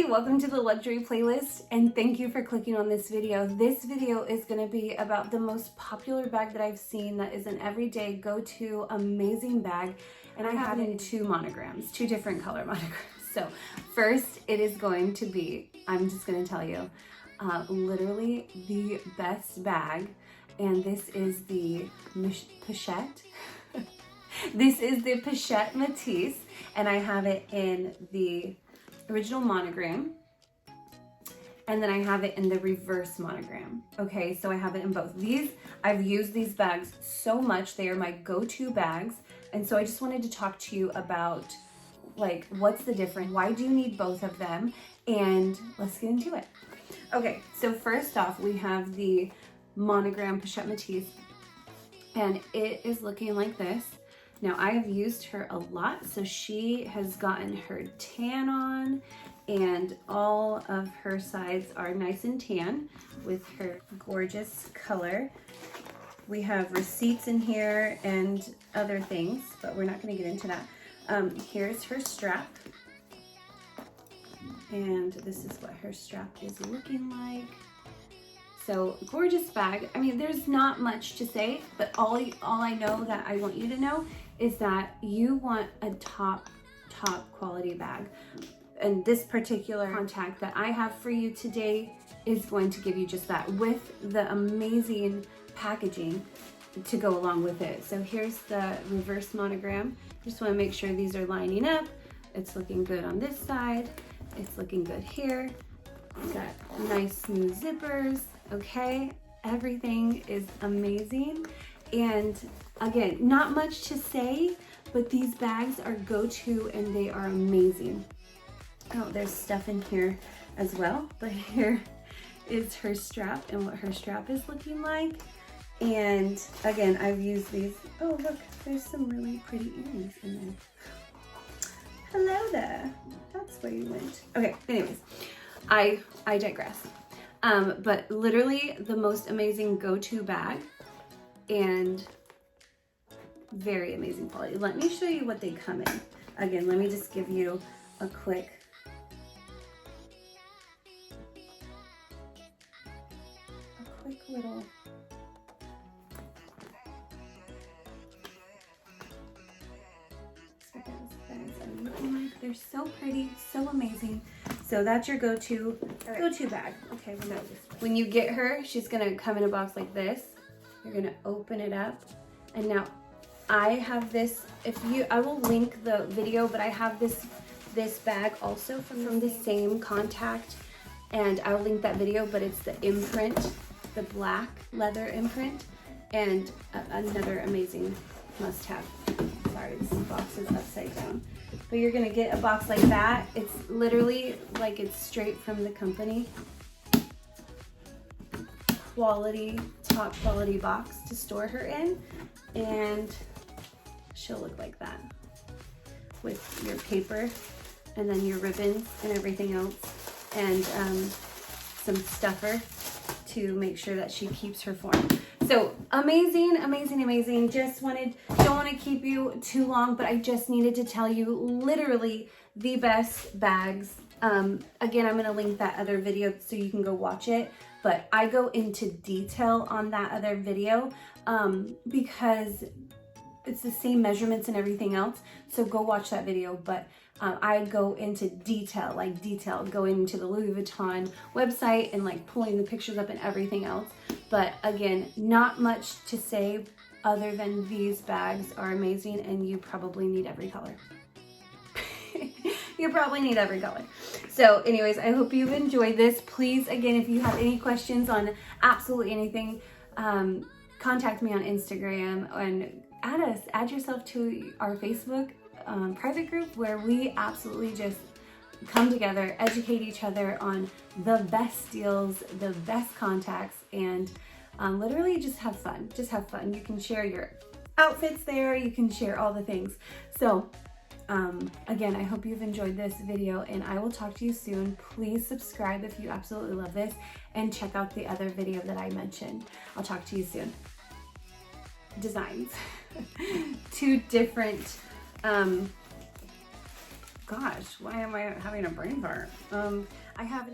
welcome to the luxury playlist and thank you for clicking on this video. This video is going to be about the most popular bag that I've seen that is an everyday go-to amazing bag, and I have it in two monograms, two different color monograms. So first it is going to be, I'm just going to tell you, literally the best bag, and this is the Pochette. This is the Vuitton Metis, and I have it in the original monogram, and then I have it in the reverse monogram. Okay, so I have it in both. These, I've used these bags so much. They are my go-to bags, and so I just wanted to talk to you about, like, what's the difference? Why do you need both of them? And let's get into it. Okay, so first off, we have the monogram Vuitton Metis, and it is looking like this. Now, I have used her a lot, so she has gotten her tan on, and all of her sides are nice and tan with her gorgeous color. We have receipts in here and other things, but we're not going to get into that. Here's her strap, and this is what her strap is looking like. So gorgeous bag. I mean, there's not much to say, but all I know that I want you to know is that you want a top quality bag. And this particular contact that I have for you today is going to give you just that, with the amazing packaging to go along with it. So here's the reverse monogram. Just want to make sure these are lining up. It's looking good on this side. It's looking good here. It's got nice smooth zippers. Okay, everything is amazing. And again, not much to say, but these bags are go-to and they are amazing. Oh, there's stuff in here as well, but here is her strap and what her strap is looking like. And again, I've used these. Oh, look, there's some really pretty earrings in there. Hello there. That's where you went. Okay, anyways, I digress. But literally the most amazing go-to bag, and very amazing quality. Let me show you what they come in. Again, let me just give you a quick little they're so pretty, so amazing. So that's your go-to bag. Okay, when you get her, she's gonna come in a box like this. You're gonna open it up, and now I have this. I will link the video, but I have this bag also from the same contact, and I'll link that video. But it's the imprint, the black leather imprint, and another amazing must-have. Sorry, this box is upside down. But you're gonna get a box like that. It's literally like it's straight from the company. Quality, top quality box to store her in, and she'll look like that with your paper and then your ribbons and everything else, and some stuffer to make sure that she keeps her form. So amazing, amazing, amazing. Don't want to keep you too long, but I just needed to tell you literally the best bags. Again, I'm going to link that other video so you can go watch it, but I go into detail on that other video because it's the same measurements and everything else. So go watch that video, but I go into detail, going into the Louis Vuitton website and like pulling the pictures up and everything else. But again, not much to say other than these bags are amazing, and you probably need every color. You probably need every color. So anyways, I hope you've enjoyed this. Please, again, if you have any questions on absolutely anything, contact me on Instagram and add yourself to our Facebook private group, where we absolutely just come together, educate each other on the best deals, the best contacts, and literally just have fun. Just have fun. You can share your outfits there. You can share all the things. So again, I hope you've enjoyed this video, and I will talk to you soon. Please subscribe if you absolutely love this, and check out the other video that I mentioned. I'll talk to you soon. Designs. Two different Gosh, why am I having a brain fart? I have